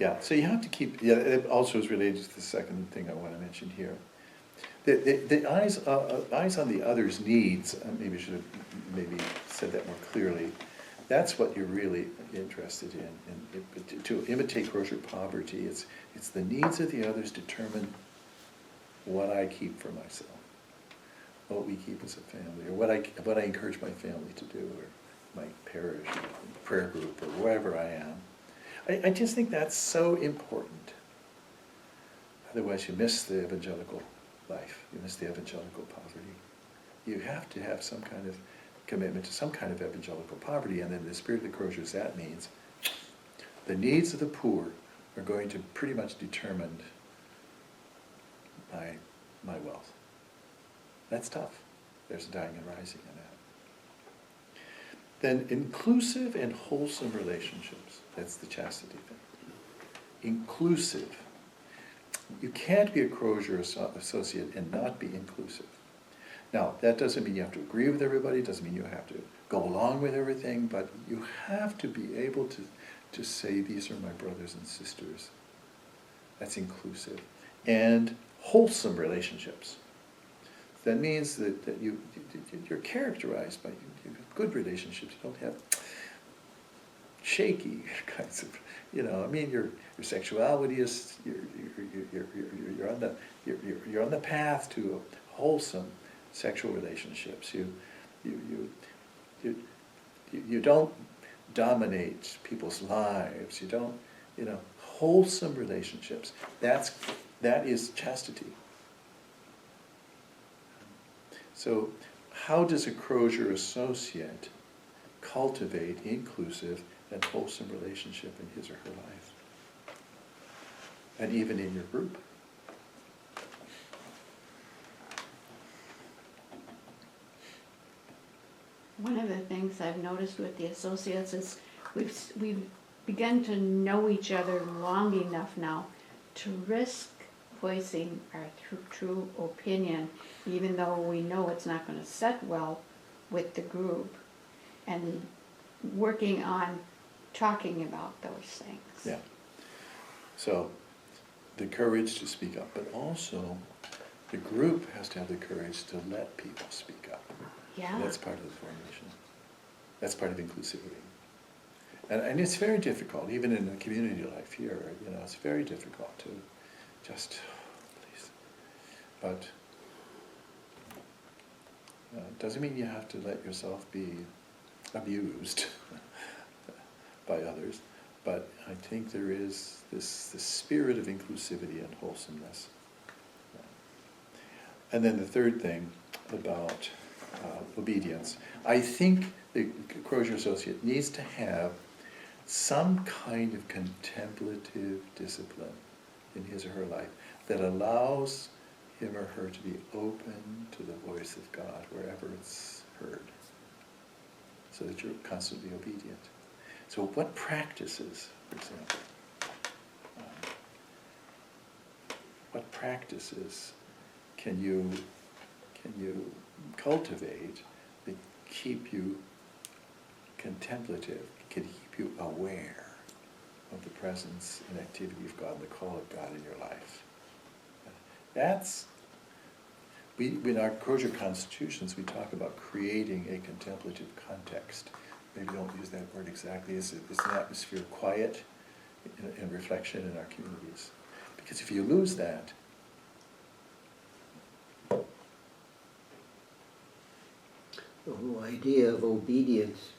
[SPEAKER 1] Yeah, so you have to keep, it also is related to the second thing I want to mention here. The eyes on the other's needs, maybe I should have said that more clearly. That's what you're really interested in. And to imitate Crosier poverty, it's the needs of the others determine what I keep for myself, what we keep as a family, or what I encourage my family to do, or my parish, or prayer group, or wherever I am. I just think that's so important. Otherwise you miss the evangelical life, you miss the evangelical poverty. You have to have some kind of commitment to some kind of evangelical poverty, and then the spirit of the Crosiers, that means the needs of the poor are going to pretty much determine my wealth. That's tough. There's a dying and rising in that. Then inclusive and wholesome relationships. That's the chastity thing. Inclusive. You can't be a Crosier associate and not be inclusive. Now, that doesn't mean you have to agree with everybody, doesn't mean you have to go along with everything, but you have to be able to say, these are my brothers and sisters. That's inclusive. And wholesome relationships. That means that you're characterized by good relationships. You don't have shaky kinds of, your sexuality is, you're on the path to wholesome sexual relationships. You don't dominate people's lives. You don't, wholesome relationships. That is chastity. So how does a Crosier associate cultivate inclusive and wholesome relationship in his or her life? And even in your group?
[SPEAKER 5] One of the things I've noticed with the associates is we've begun to know each other long enough now to risk voicing our true opinion, even though we know it's not going to set well with the group, and working on talking about those things.
[SPEAKER 1] Yeah. So, the courage to speak up, but also the group has to have the courage to let people speak up.
[SPEAKER 5] Yeah.
[SPEAKER 1] That's part of the formation. That's part of inclusivity. And it's very difficult, even in the community life here, it's very difficult to just, please. But it doesn't mean you have to let yourself be abused by others. But I think there is this spirit of inclusivity and wholesomeness. And then the third thing about obedience. I think the Crosier associate needs to have some kind of contemplative discipline in his or her life that allows him or her to be open to the voice of God wherever it's heard, so that you're constantly obedient. So what practices, for example, what practices can you cultivate that keep you contemplative, can keep you aware of the presence and activity of God, the call of God in your life? In our Crosier constitutions, we talk about creating a contemplative context. Maybe don't use that word exactly. It's an atmosphere of quiet and reflection in our communities. Because if you lose that,
[SPEAKER 2] The whole idea of obedience,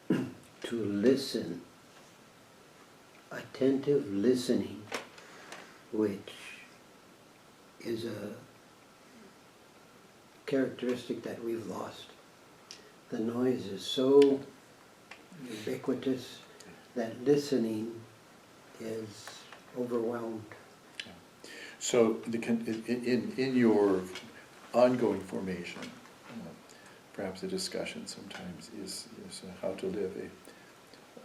[SPEAKER 2] to listen, attentive listening, which is a characteristic that we've lost. The noise is so ubiquitous that listening is overwhelmed.
[SPEAKER 1] so in your ongoing formation, perhaps a discussion sometimes is how to live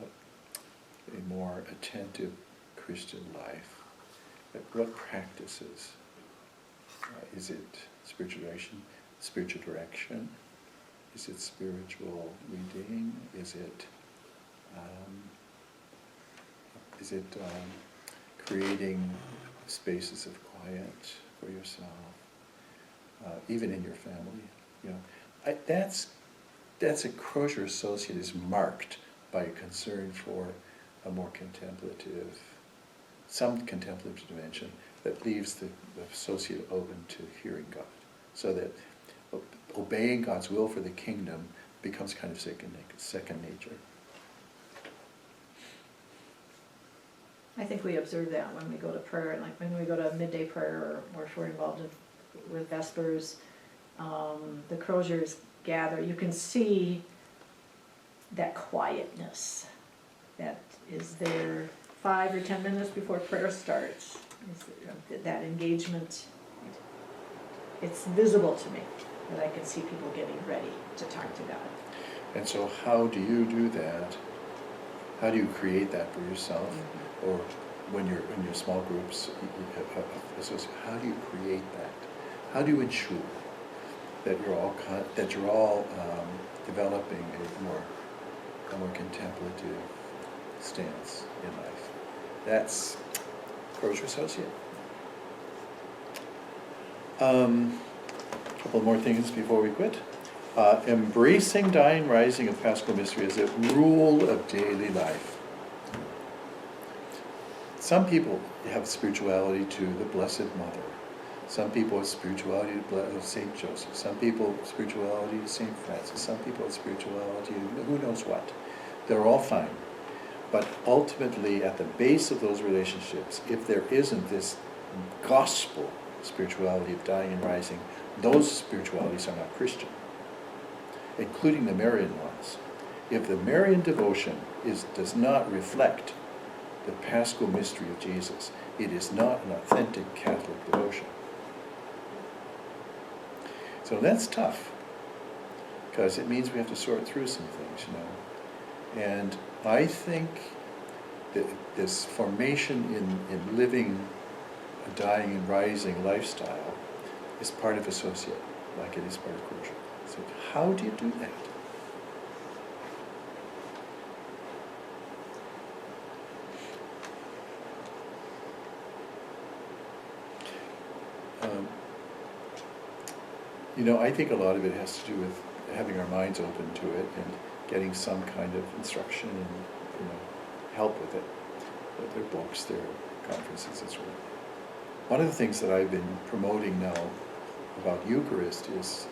[SPEAKER 1] a more attentive Christian life. What practices? Is it spiritual direction? Is it spiritual reading? Is it creating spaces of quiet for yourself, even in your family? That's a Crosier associate is marked by a concern for a more some contemplative dimension that leaves the associate open to hearing God, so that obeying God's will for the kingdom becomes kind of second nature.
[SPEAKER 4] I think we observe that when we go to prayer, like when we go to midday prayer, or if we're involved with Vespers, the Crosiers gather, you can see that quietness that is there 5 or 10 minutes before prayer starts. That engagement, it's visible to me that I can see people getting ready to talk to God.
[SPEAKER 1] And so how do you do that? How do you create that for yourself? Or when you're in your small groups, how do you create that? How do you ensure that you're all developing a more contemplative stance in life? That's Crosier associate. A couple more things before we quit. Embracing dying rising of Paschal Mystery as a rule of daily life. Some people have spirituality to the Blessed Mother. Some people have spirituality to St. Joseph. Some people have spirituality to St. Francis. Some people have spirituality to who knows what. They're all fine. But ultimately, at the base of those relationships, if there isn't this gospel spirituality of dying and rising, those spiritualities are not Christian, including the Marian ones. If the Marian devotion does not reflect the Paschal mystery of Jesus, it is not an authentic Catholic devotion. So that's tough. because it means we have to sort through some things, you know. And I think that this formation in living a dying and rising lifestyle is part of associate, like it is part of Crosier. So how do you do that? You know, I think a lot of it has to do with having our minds open to it and getting some kind of instruction and, you know, help with it. Their books, their conferences, and sort of. One of the things that I've been promoting now about Eucharist is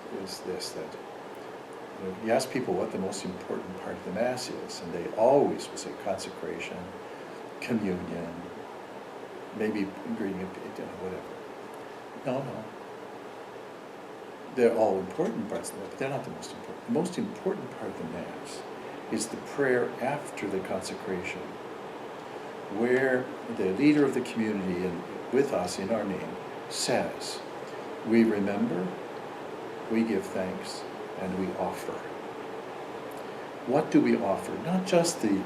[SPEAKER 1] this, that you know, you ask people what the most important part of the Mass is, and they always will say consecration, communion, maybe greeting of, you know, whatever. No. They're all important parts of that, but they're not the most important. The most important part of the Mass is the prayer after the consecration, where the leader of the community and with us in our name says, we remember, we give thanks, and we offer. What do we offer? Not just the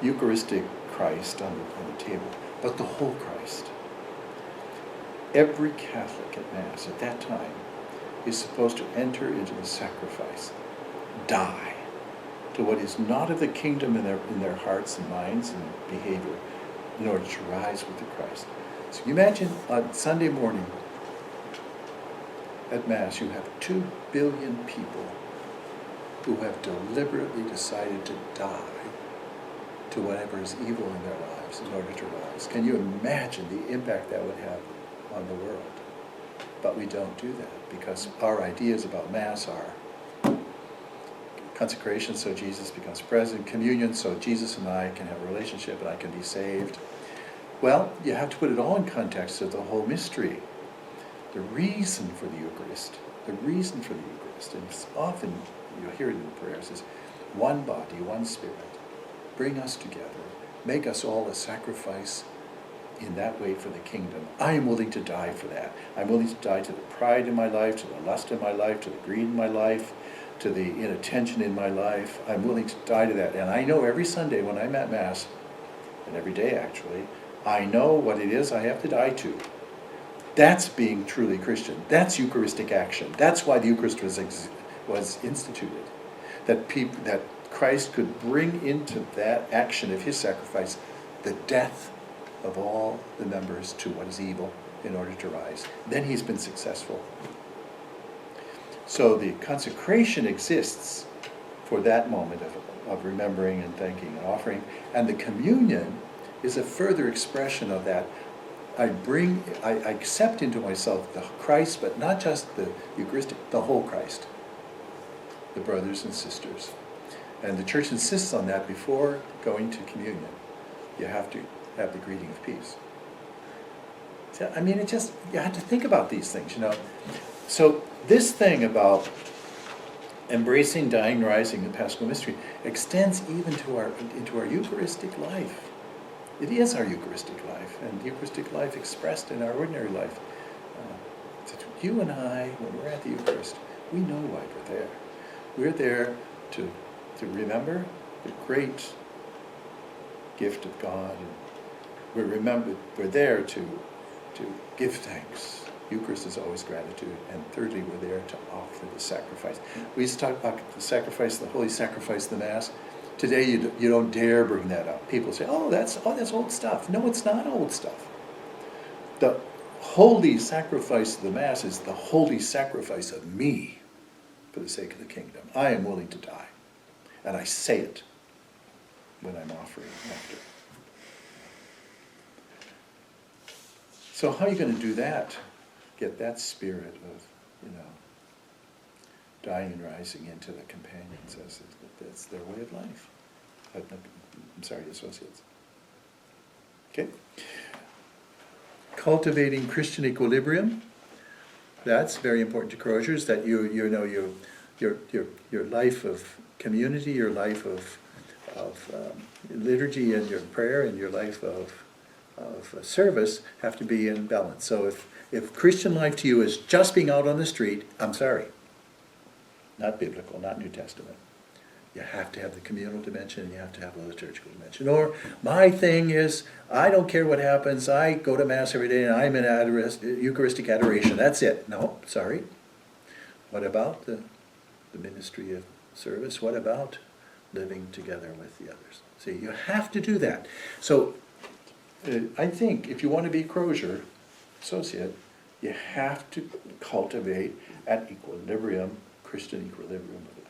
[SPEAKER 1] Eucharistic Christ on the table, but the whole Christ. Every Catholic at Mass at that time is supposed to enter into the sacrifice, die to what is not of the kingdom in their hearts and minds and behavior, in order to rise with the Christ. So you imagine on Sunday morning at Mass, you have 2 billion people who have deliberately decided to die to whatever is evil in their lives in order to rise. Can you imagine the impact that would have on the world? But we don't do that because our ideas about Mass are consecration so Jesus becomes present, communion so Jesus and I can have a relationship and I can be saved. Well, you have to put it all in context of the whole mystery. The reason for the Eucharist, and it's often, you'll hear it in the prayers, is one body, one spirit. Bring us together. Make us all a sacrifice in that way for the kingdom. I am willing to die for that. I'm willing to die to the pride in my life, to the lust in my life, to the greed in my life, to the inattention in my life. I'm willing to die to that. And I know every Sunday when I'm at Mass, and every day actually, I know what it is I have to die to. That's being truly Christian. That's Eucharistic action. That's why the Eucharist was instituted. That Christ could bring into that action of his sacrifice the death of all the members to what is evil in order to rise. Then he's been successful. So the consecration exists for that moment of remembering and thanking and offering, and the communion is a further expression of that. I accept into myself the Christ, but not just the Eucharistic, the whole Christ, the brothers and sisters. And the Church insists on that before going to communion. You have to have the greeting of peace. So, I mean, you have to think about these things, you know. So this thing about embracing, dying, rising, the Paschal mystery extends even into our Eucharistic life. It is our Eucharistic life, and Eucharistic life expressed in our ordinary life. You and I, when we're at the Eucharist, we know why we're there. We're there to remember the great gift of God, and we're there to give thanks. Eucharist is always gratitude, and thirdly, we're there to offer the sacrifice. We used to talk about the sacrifice, the holy sacrifice, the Mass. Today, you don't dare bring that up. People say, "Oh, that's old stuff." No, it's not old stuff. The holy sacrifice of the Mass is the holy sacrifice of me for the sake of the kingdom. I am willing to die, and I say it when I'm offering after. So how are you going to do that? Get that spirit of, dying and rising into the companions as that's their way of life. I'm sorry, associates. Okay. Cultivating Christian equilibrium. That's very important to Crosiers. That your life of community, your life of liturgy, and your prayer, and your life of service have to be in balance. So if Christian life to you is just being out on the street, I'm sorry. not biblical, not New Testament. You have to have the communal dimension and you have to have the liturgical dimension. Or my thing is, I don't care what happens, I go to Mass every day and I'm in Eucharistic adoration, that's it. No, sorry. What about the ministry of service? What about living together with the others? See, you have to do that. So I think if you want to be Crosier associate, you have to cultivate an equilibrium, Christian equilibrium of life.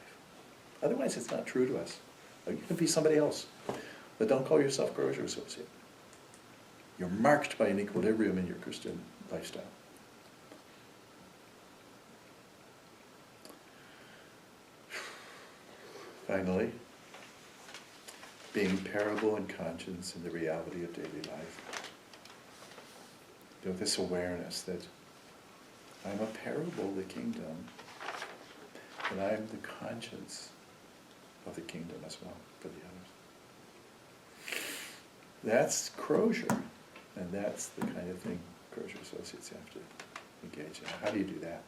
[SPEAKER 1] Otherwise, it's not true to us. You can be somebody else, but don't call yourself Crosier associate. You're marked by an equilibrium in your Christian lifestyle. Finally, being parable in conscience in the reality of daily life. You know, this awareness that I'm a parable of the kingdom, and I am the conscience of the kingdom as well for the others. That's Crosier, and that's the kind of thing Crosier associates have to engage in. How do you do that?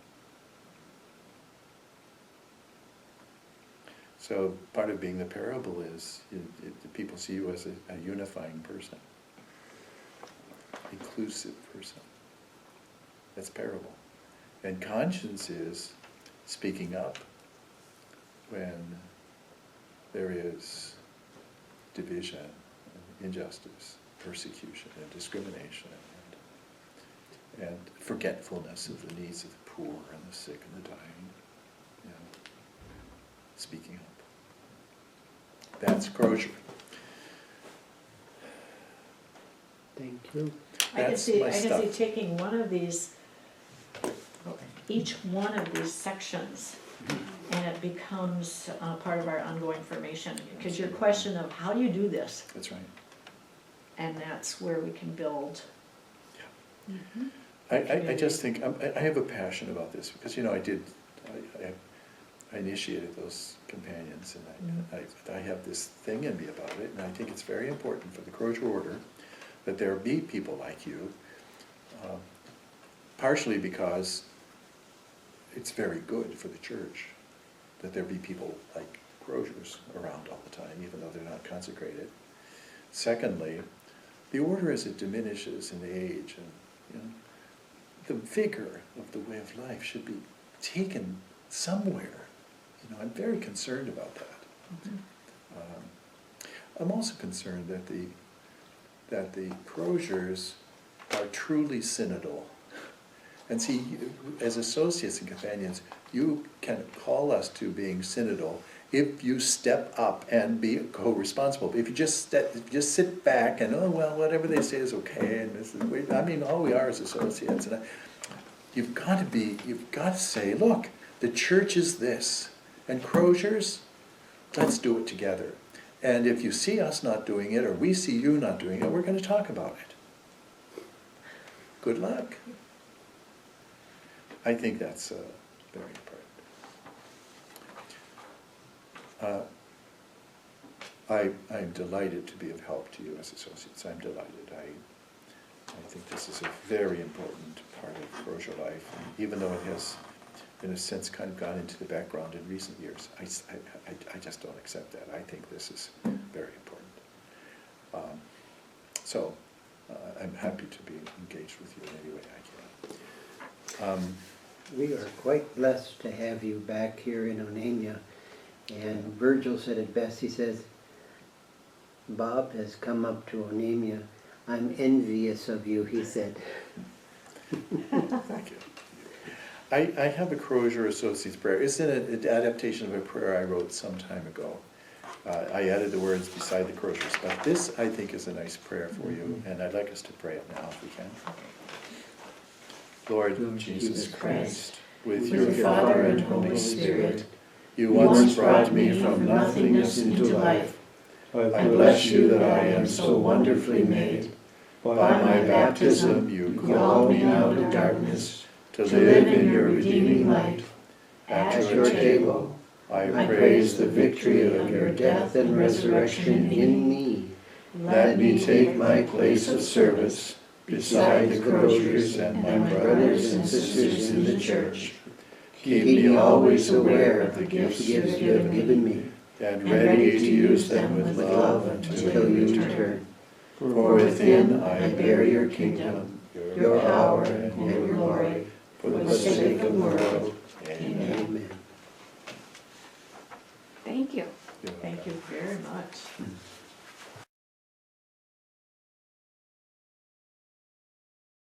[SPEAKER 1] So part of being the parable is people see you as a unifying person, inclusive person. That's parable. And conscience is speaking up when there is division, injustice, persecution, and discrimination, and forgetfulness of the needs of the poor and the sick and the dying. You know, speaking up. That's Crosier.
[SPEAKER 2] Thank you.
[SPEAKER 4] I can see
[SPEAKER 1] stuff.
[SPEAKER 4] taking one of these, each one of these sections, and it becomes part of our ongoing formation. Because your question of how do you do this,
[SPEAKER 1] That's right.
[SPEAKER 4] and that's where we can build.
[SPEAKER 1] I just think, I have a passion about this, because, you know, I initiated those companions, and I have this thing in me about it, and I think it's very important for the Crosier order that there be people like you, partially because it's very good for the church that there be people like Crosiers around all the time, even though they're not consecrated. Secondly, the order as it diminishes in age, and you know, the vigor of the way of life should be taken somewhere. You know, I'm very concerned about that. I'm also concerned that the Crosiers are truly synodal. And see, as associates and companions, you can call us to being synodal if you step up and be co-responsible. If you just sit back and, oh, well, whatever they say is okay, and this is, I mean, all we are is associates. And you've got to say, look, the church is this, and Crosiers, let's do it together. And if you see us not doing it, or we see you not doing it, we're going to talk about it. Good luck. I think that's very important. I'm delighted to be of help to you as associates. I'm delighted. I think this is a very important part of Crosier life, even though it has, in a sense, kind of gone into the background in recent years. I just don't accept that. I think this is very important. So I'm happy to be engaged with you in any way I can.
[SPEAKER 2] We are quite blessed to have you back here in Onamia. And Virgil said it best. He says, Bob has come up to Onamia. I'm envious of you, he said.
[SPEAKER 1] Thank you. I have a Crosier Associates prayer. It's an adaptation of a prayer I wrote some time ago. I added the words beside the Crosiers, but this, I think, is a nice prayer for you, and I'd like us to pray it now if we can. Lord Jesus Christ, with your Father and Holy Spirit, you once brought me from nothingness into life. I bless you that I am so wonderfully made. By my baptism you called me out of darkness to live in your redeeming light. At your table I praise the victory of your death and resurrection in me. Let me take my place of service beside the Crosiers and my brothers and sisters in the church. Keep me always aware of the gifts you have given me, and ready to use them with love until you return. For within I bear your kingdom, your power and your glory, for the sake of the world. Amen.
[SPEAKER 2] Amen.
[SPEAKER 5] Thank you.
[SPEAKER 4] Thank you very much.